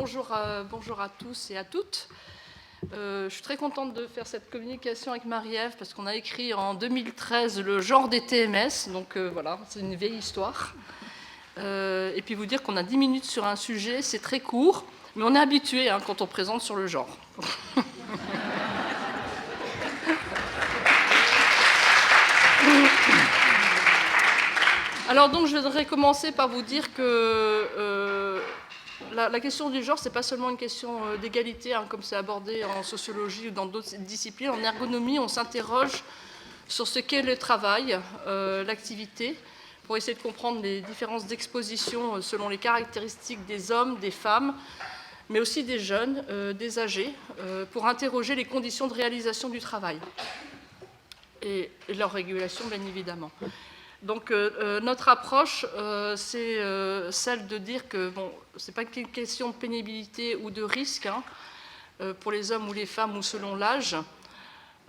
bonjour à tous et à toutes. Je suis très contente de faire cette communication avec Marie-Ève parce qu'on a écrit en 2013 le genre des TMS, donc voilà, c'est une vieille histoire. Et puis vous dire qu'on a 10 minutes sur un sujet, c'est très court, mais on est habitué quand on présente sur le genre. Alors donc je voudrais commencer par vous dire que la question du genre, ce n'est pas seulement une question d'égalité, comme c'est abordé en sociologie ou dans d'autres disciplines. En ergonomie, on s'interroge sur ce qu'est le travail, l'activité, pour essayer de comprendre les différences d'exposition selon les caractéristiques des hommes, des femmes, mais aussi des jeunes, des âgés, pour interroger les conditions de réalisation du travail et leur régulation, bien évidemment. Donc notre approche, c'est celle de dire que ce n'est pas qu'une question de pénibilité ou de risque pour les hommes ou les femmes ou selon l'âge.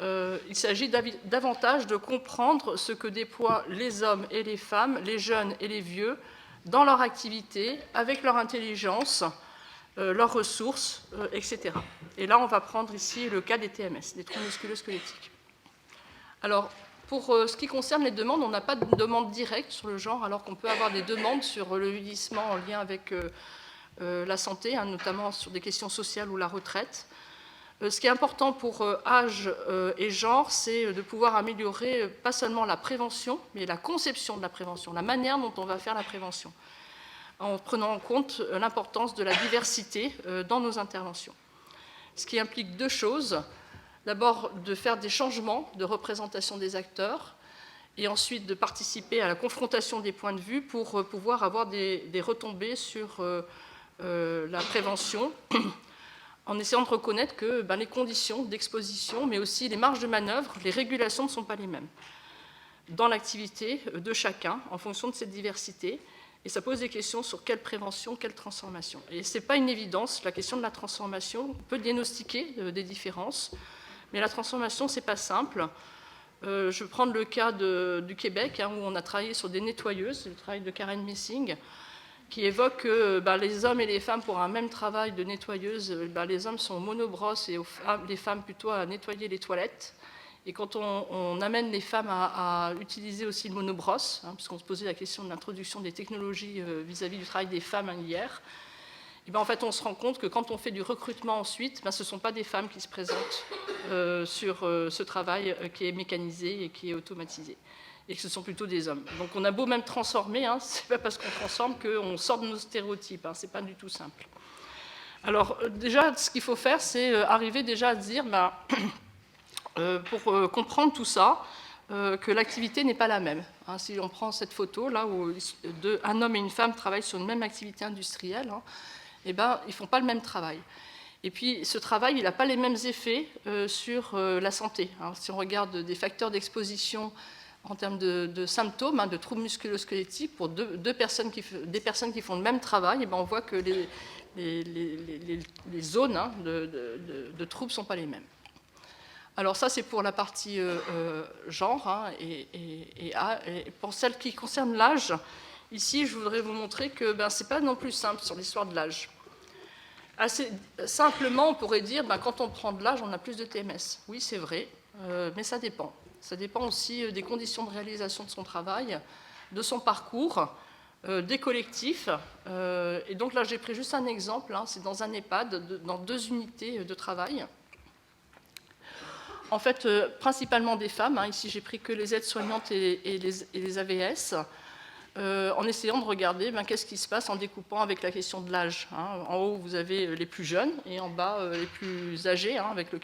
Il s'agit davantage de comprendre ce que déploient les hommes et les femmes, les jeunes et les vieux, dans leur activité, avec leur intelligence, leurs ressources, etc. Et là, on va prendre ici le cas des TMS, des troubles musculo-squelettiques. Alors, pour ce qui concerne les demandes, on n'a pas de demande directe sur le genre, alors qu'on peut avoir des demandes sur le vieillissement en lien avec la santé, notamment sur des questions sociales ou la retraite. Ce qui est important pour âge et genre, c'est de pouvoir améliorer pas seulement la prévention, mais la conception de la prévention, la manière dont on va faire la prévention, en prenant en compte l'importance de la diversité dans nos interventions. Ce qui implique deux choses. D'abord, de faire des changements de représentation des acteurs et ensuite de participer à la confrontation des points de vue pour pouvoir avoir des retombées sur la prévention en essayant de reconnaître que les conditions d'exposition, mais aussi les marges de manœuvre, les régulations ne sont pas les mêmes dans l'activité de chacun en fonction de cette diversité. Et ça pose des questions sur quelle prévention, quelle transformation. Et ce n'est pas une évidence, la question de la transformation. On peut diagnostiquer des différences. Mais la transformation, ce n'est pas simple. Je vais prendre le cas du Québec, où on a travaillé sur des nettoyeuses, le travail de Karen Messing, qui évoque que les hommes et les femmes, pour un même travail de nettoyeuse, les hommes sont monobrosse et les femmes plutôt à nettoyer les toilettes. Et quand on amène les femmes à utiliser aussi le monobrosse, puisqu'on se posait la question de l'introduction des technologies vis-à-vis du travail des femmes hier, et en fait, on se rend compte que quand on fait du recrutement ensuite, ce ne sont pas des femmes qui se présentent sur ce travail qui est mécanisé et qui est automatisé, et que ce sont plutôt des hommes. Donc on a beau même transformer, ce n'est pas parce qu'on transforme qu'on sort de nos stéréotypes, ce n'est pas du tout simple. Alors déjà, ce qu'il faut faire, c'est arriver déjà à se dire, pour comprendre tout ça, que l'activité n'est pas la même. Si on prend cette photo, là, où un homme et une femme travaillent sur une même activité industrielle, ils ne font pas le même travail. Et puis, ce travail, il n'a pas les mêmes effets sur la santé. Si on regarde des facteurs d'exposition en termes de symptômes, de troubles musculo-squelettiques, pour des personnes qui font le même travail, on voit que les zones de troubles ne sont pas les mêmes. Alors ça, c'est pour la partie genre. Et pour celle qui concerne l'âge, ici, je voudrais vous montrer que ce n'est pas non plus simple sur l'histoire de l'âge. Assez simplement, on pourrait dire, quand on prend de l'âge, on a plus de TMS. Oui, c'est vrai, mais ça dépend. Ça dépend aussi des conditions de réalisation de son travail, de son parcours, des collectifs. Et donc là, j'ai pris juste un exemple. C'est dans un EHPAD, dans 2 unités de travail. En fait, principalement des femmes. Ici, j'ai pris que les aides-soignantes et les AVS. En essayant de regarder qu'est-ce qui se passe en découpant avec la question de l'âge. En haut, vous avez les plus jeunes et en bas, les plus âgés, avec le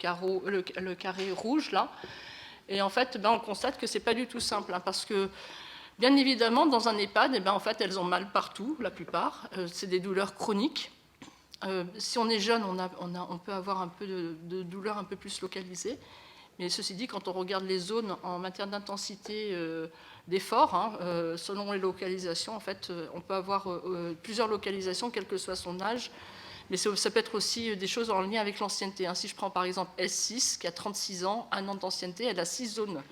carré rouge, là. Et en fait, on constate que ce n'est pas du tout simple, parce que, bien évidemment, dans un EHPAD, en fait, elles ont mal partout, la plupart. C'est des douleurs chroniques. Si on est jeune, on peut avoir un peu de douleurs un peu plus localisées. Mais ceci dit, quand on regarde les zones en matière d'intensité d'effort, selon les localisations, en fait, on peut avoir plusieurs localisations, quel que soit son âge. Mais ça peut être aussi des choses en lien avec l'ancienneté. Si je prends par exemple S6, qui a 36 ans, 1 an d'ancienneté, elle a 6 zones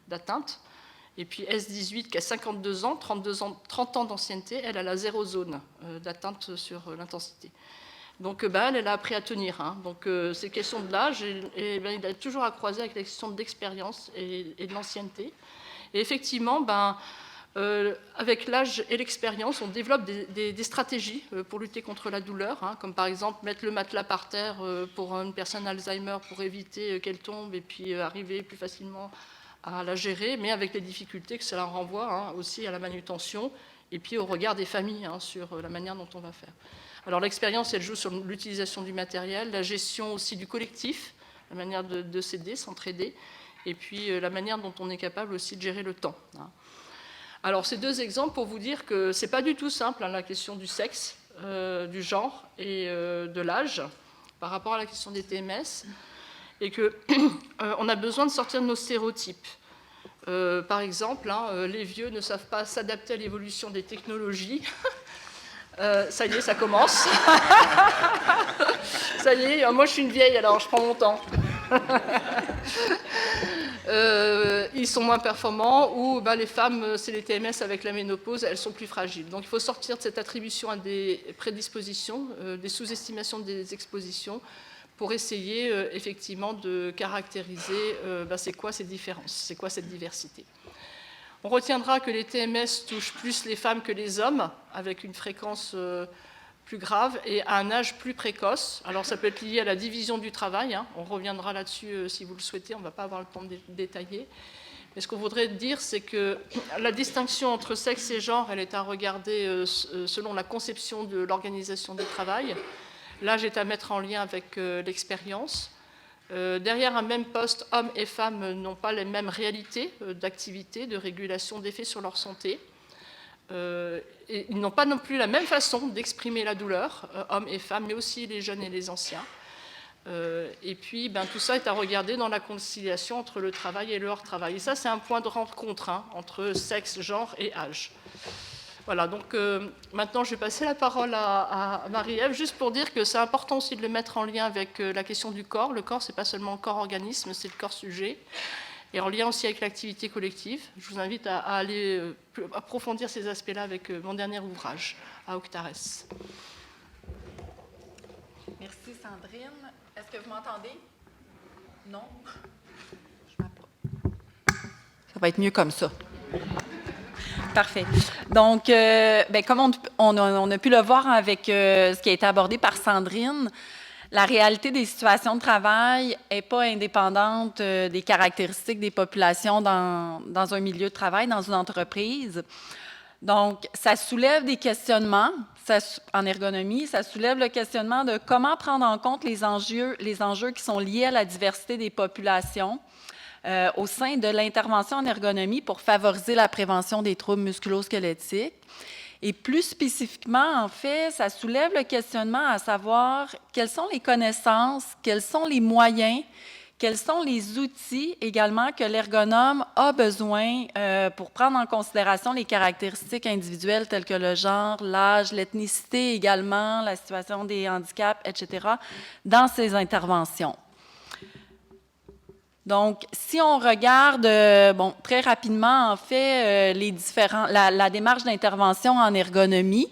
d'atteinte. Et puis S18, qui a 52 ans, 30 ans d'ancienneté, elle a la 0 zone d'atteinte sur l'intensité. Donc, elle a appris à tenir. Hein. Donc, ces questions de l'âge, il a toujours à croiser avec les questions d'expérience et de l'ancienneté. Et effectivement, avec l'âge et l'expérience, on développe des stratégies pour lutter contre la douleur, hein, comme par exemple mettre le matelas par terre pour une personne Alzheimer pour éviter qu'elle tombe et puis arriver plus facilement à la gérer, mais avec les difficultés que cela renvoie hein, aussi à la manutention et puis au regard des familles hein, sur la manière dont on va faire. Alors l'expérience, elle joue sur l'utilisation du matériel, la gestion aussi du collectif, la manière de s'aider, s'entraider, et puis la manière dont on est capable aussi de gérer le temps. Hein. Alors ces deux exemples pour vous dire que ce n'est pas du tout simple, hein, la question du sexe, du genre et de l'âge par rapport à la question des TMS, et qu'on a besoin de sortir de nos stéréotypes. Par exemple, hein, les vieux ne savent pas s'adapter à l'évolution des technologies. Ça y est, ça commence. Ça y est, moi je suis une vieille, alors je prends mon temps. Ils sont moins performants, ou les femmes, c'est les TMS avec la ménopause, elles sont plus fragiles. Donc il faut sortir de cette attribution à des prédispositions, des sous-estimations des expositions, pour essayer effectivement de caractériser c'est quoi ces différences, c'est quoi cette diversité. On retiendra que les TMS touchent plus les femmes que les hommes, avec une fréquence plus grave et à un âge plus précoce. Alors ça peut être lié à la division du travail, hein. On reviendra là-dessus si vous le souhaitez, on ne va pas avoir le temps de détailler. Mais ce qu'on voudrait dire, c'est que la distinction entre sexe et genre, elle est à regarder selon la conception de l'organisation du travail. L'âge est à mettre en lien avec l'expérience. Derrière un même poste, hommes et femmes n'ont pas les mêmes réalités d'activité, de régulation d'effets sur leur santé. Et ils n'ont pas non plus la même façon d'exprimer la douleur, hommes et femmes, mais aussi les jeunes et les anciens. Et puis, tout ça est à regarder dans la conciliation entre le travail et le hors-travail. Et ça, c'est un point de rencontre hein, entre sexe, genre et âge. Voilà, donc maintenant je vais passer la parole à Marie-Ève, juste pour dire que c'est important aussi de le mettre en lien avec la question du corps. Le corps, ce n'est pas seulement le corps-organisme, c'est le corps-sujet. Et en lien aussi avec l'activité collective. Je vous invite à aller approfondir ces aspects-là avec mon dernier ouvrage, à Octares. Merci Sandrine. Est-ce que vous m'entendez? Non? Ça va être mieux comme ça. Parfait. Donc, comme on a pu le voir avec ce qui a été abordé par Sandrine, la réalité des situations de travail n'est pas indépendante des caractéristiques des populations dans un milieu de travail, dans une entreprise. Donc, ça soulève des questionnements en ergonomie, ça soulève le questionnement de comment prendre en compte les enjeux qui sont liés à la diversité des populations au sein de l'intervention en ergonomie pour favoriser la prévention des troubles musculo-squelettiques. Et plus spécifiquement, en fait, ça soulève le questionnement à savoir quelles sont les connaissances, quels sont les moyens, quels sont les outils également que l'ergonome a besoin pour prendre en considération les caractéristiques individuelles telles que le genre, l'âge, l'ethnicité également, la situation des handicaps, etc., dans ses interventions. Donc, si on regarde, très rapidement, en fait, la démarche d'intervention en ergonomie,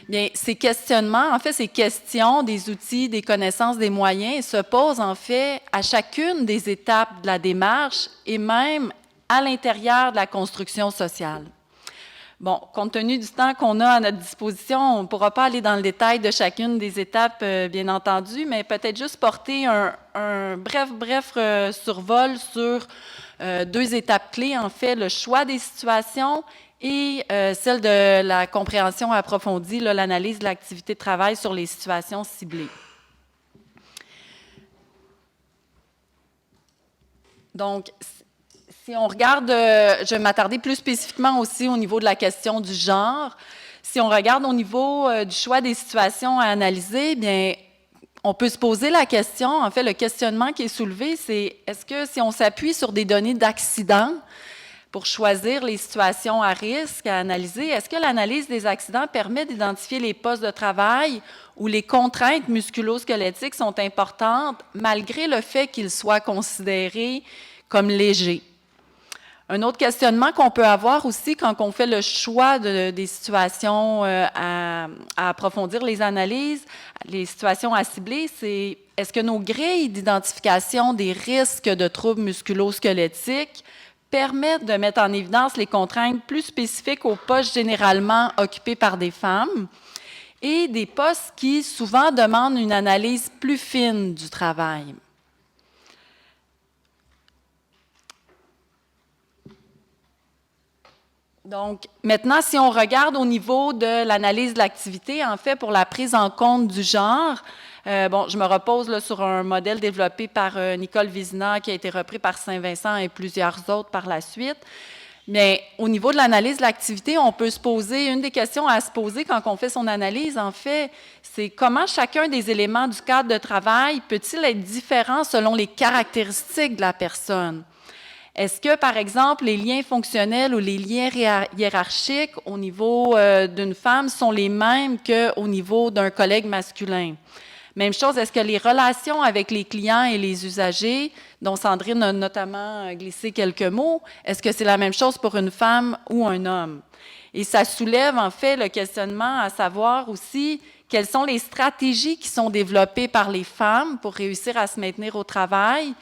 bien, ces questionnements, en fait, ces questions des outils, des connaissances, des moyens se posent, en fait, à chacune des étapes de la démarche et même à l'intérieur de la construction sociale. Bon, compte tenu du temps qu'on a à notre disposition, on ne pourra pas aller dans le détail de chacune des étapes, bien entendu, mais peut-être juste porter un bref survol sur deux étapes clés, en fait, le choix des situations et celle de la compréhension approfondie, l'analyse de l'activité de travail sur les situations ciblées. Donc, si on regarde, je vais m'attarder plus spécifiquement aussi au niveau de la question du genre. Si on regarde au niveau du choix des situations à analyser, bien, on peut se poser la question, en fait, le questionnement qui est soulevé, c'est est-ce que si on s'appuie sur des données d'accidents pour choisir les situations à risque à analyser, est-ce que l'analyse des accidents permet d'identifier les postes de travail où les contraintes musculo-squelettiques sont importantes malgré le fait qu'ils soient considérés comme légers? Un autre questionnement qu'on peut avoir aussi quand on fait le choix des situations à approfondir les analyses, les situations à cibler, c'est est-ce que nos grilles d'identification des risques de troubles musculo-squelettiques permettent de mettre en évidence les contraintes plus spécifiques aux postes généralement occupés par des femmes et des postes qui souvent demandent une analyse plus fine du travail. Donc, maintenant, si on regarde au niveau de l'analyse de l'activité, en fait, pour la prise en compte du genre, je me repose là, sur un modèle développé par Nicole Vizina qui a été repris par Saint-Vincent et plusieurs autres par la suite. Mais au niveau de l'analyse de l'activité, on peut se poser, une des questions à se poser quand on fait son analyse, en fait, c'est comment chacun des éléments du cadre de travail peut-il être différent selon les caractéristiques de la personne? Est-ce que, par exemple, les liens fonctionnels ou les liens hiérarchiques au niveau d'une femme sont les mêmes qu'au niveau d'un collègue masculin? Même chose, est-ce que les relations avec les clients et les usagers, dont Sandrine a notamment glissé quelques mots, est-ce que c'est la même chose pour une femme ou un homme? Et ça soulève en fait le questionnement à savoir aussi quelles sont les stratégies qui sont développées par les femmes pour réussir à se maintenir au travail,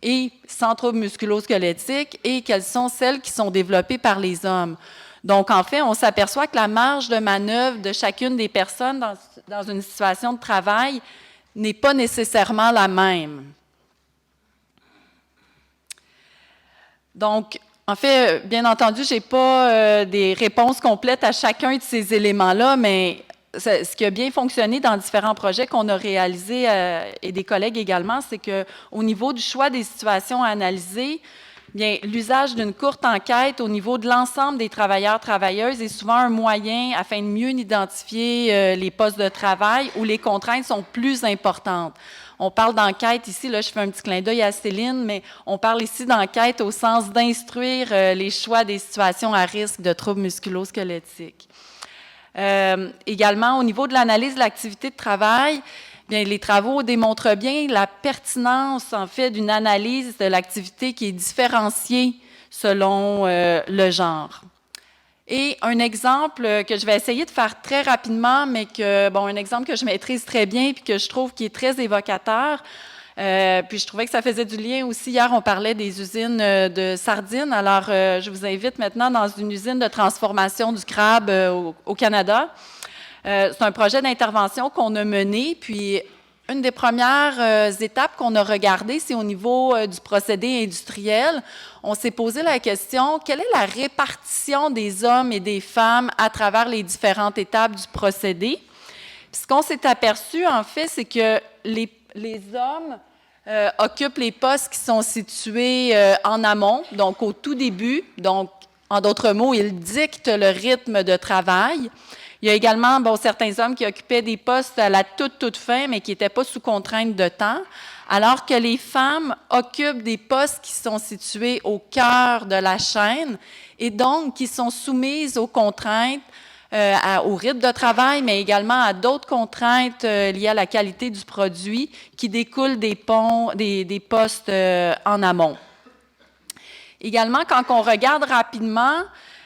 et sans troubles musculo-squelettiques, et quelles sont celles qui sont développées par les hommes. Donc, en fait, on s'aperçoit que la marge de manœuvre de chacune des personnes dans une situation de travail n'est pas nécessairement la même. Donc, en fait, bien entendu, je n'ai pas des réponses complètes à chacun de ces éléments-là, mais ce qui a bien fonctionné dans différents projets qu'on a réalisés et des collègues également, c'est qu'au niveau du choix des situations à analyser, bien, l'usage d'une courte enquête au niveau de l'ensemble des travailleurs-travailleuses est souvent un moyen afin de mieux identifier les postes de travail où les contraintes sont plus importantes. On parle d'enquête ici, là je fais un petit clin d'œil à Céline, mais on parle ici d'enquête au sens d'instruire les choix des situations à risque de troubles musculo-squelettiques. Également, au niveau de l'analyse de l'activité de travail, bien, les travaux démontrent bien la pertinence, en fait, d'une analyse de l'activité qui est différenciée selon le genre. Et un exemple que je vais essayer de faire très rapidement, mais un exemple que je maîtrise très bien et que je trouve qui est très évocateur. Puis je trouvais que ça faisait du lien aussi. Hier, on parlait des usines de sardines. Alors, je vous invite maintenant dans une usine de transformation du crabe au Canada. C'est un projet d'intervention qu'on a mené. Puis, une des premières étapes qu'on a regardées, c'est au niveau du procédé industriel. On s'est posé la question, quelle est la répartition des hommes et des femmes à travers les différentes étapes du procédé? Puis ce qu'on s'est aperçu, en fait, c'est que les hommes occupent les postes qui sont situés en amont, donc au tout début. Donc, en d'autres mots, ils dictent le rythme de travail. Il y a également certains hommes qui occupaient des postes à la toute fin, mais qui n'étaient pas sous contrainte de temps, alors que les femmes occupent des postes qui sont situés au cœur de la chaîne et donc qui sont soumises aux contraintes au rythme de travail, mais également à d'autres contraintes liées à la qualité du produit qui découlent des postes en amont. Également, quand on regarde rapidement,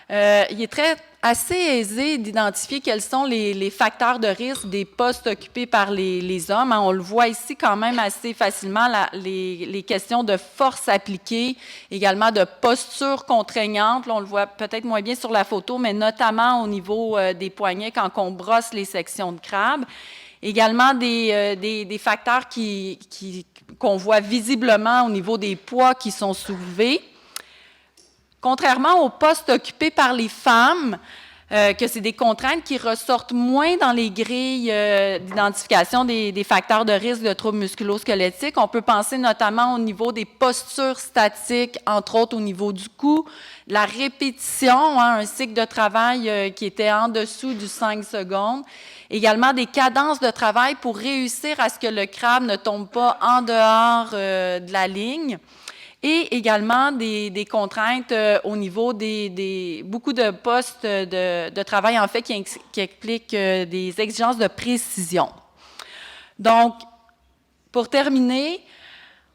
il est assez aisé d'identifier quels sont les facteurs de risque des postes occupés par les hommes. On le voit ici quand même assez facilement, les questions de force appliquée, également de posture contraignante. Là, on le voit peut-être moins bien sur la photo, mais notamment au niveau des poignets quand on brosse les sections de crabe. Également des facteurs qu'on voit visiblement au niveau des poids qui sont soulevés. Contrairement aux postes occupés par les femmes, que c'est des contraintes qui ressortent moins dans les grilles d'identification des facteurs de risque de troubles musculo-squelettiques. On peut penser notamment au niveau des postures statiques, entre autres au niveau du cou, la répétition, un cycle de travail qui était en dessous du 5 secondes. Également des cadences de travail pour réussir à ce que le crabe ne tombe pas en dehors de la ligne. Et également des contraintes au niveau beaucoup de postes de travail, en fait, qui impliquent des exigences de précision. Donc, pour terminer,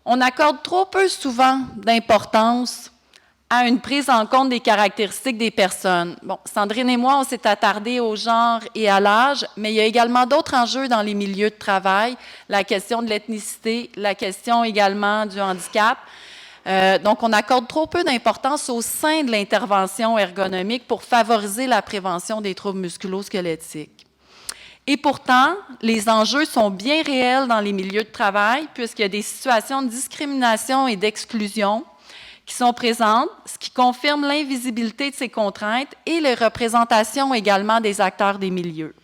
on accorde trop peu souvent d'importance à une prise en compte des caractéristiques des personnes. Bon, Sandrine et moi, on s'est attardés au genre et à l'âge, mais il y a également d'autres enjeux dans les milieux de travail, la question de l'ethnicité, la question également du handicap. Donc, on accorde trop peu d'importance au sein de l'intervention ergonomique pour favoriser la prévention des troubles musculo-squelettiques. Et pourtant, les enjeux sont bien réels dans les milieux de travail, puisqu'il y a des situations de discrimination et d'exclusion qui sont présentes, ce qui confirme l'invisibilité de ces contraintes et les représentations également des acteurs des milieux.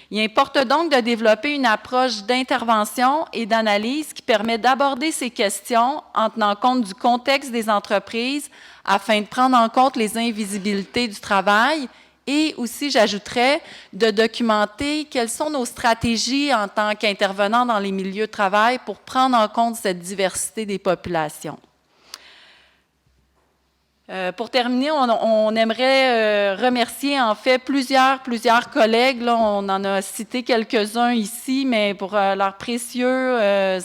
Il importe donc de développer une approche d'intervention et d'analyse qui permet d'aborder ces questions en tenant compte du contexte des entreprises afin de prendre en compte les invisibilités du travail et aussi, j'ajouterais, de documenter quelles sont nos stratégies en tant qu'intervenants dans les milieux de travail pour prendre en compte cette diversité des populations. Pour terminer, on aimerait remercier en fait plusieurs collègues. Là, on en a cité quelques-uns ici, mais pour leurs précieux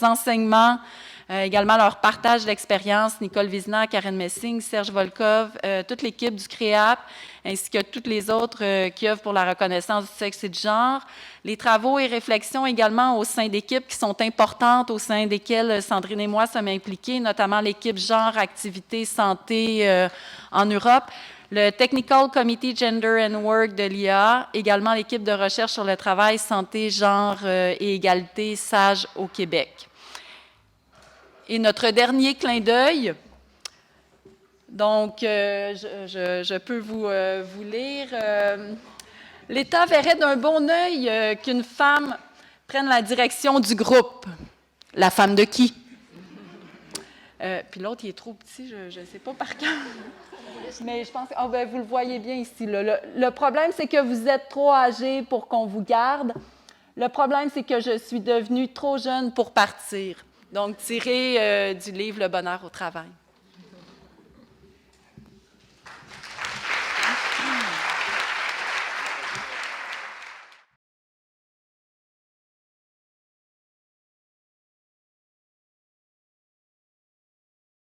enseignements, également leur partage d'expérience, Nicole Vizina, Karen Messing, Serge Volkov, toute l'équipe du CREAP, ainsi que toutes les autres qui œuvrent pour la reconnaissance du sexe et du genre. Les travaux et réflexions également au sein d'équipes qui sont importantes, au sein desquelles Sandrine et moi sommes impliqués, notamment l'équipe genre, activité, santé en Europe, le Technical Committee Gender and Work de l'IA, également l'équipe de recherche sur le travail, santé, genre et égalité, SAGE au Québec. Et notre dernier clin d'œil, donc je peux vous lire. L'État verrait d'un bon œil qu'une femme prenne la direction du groupe. La femme de qui? Puis l'autre, il est trop petit, je ne sais pas par cœur. Mais je pense que vous le voyez bien ici. Là. Le problème, c'est que vous êtes trop âgé pour qu'on vous garde. Le problème, c'est que je suis devenue trop jeune pour partir. Donc, tiré du livre « Le bonheur au travail ».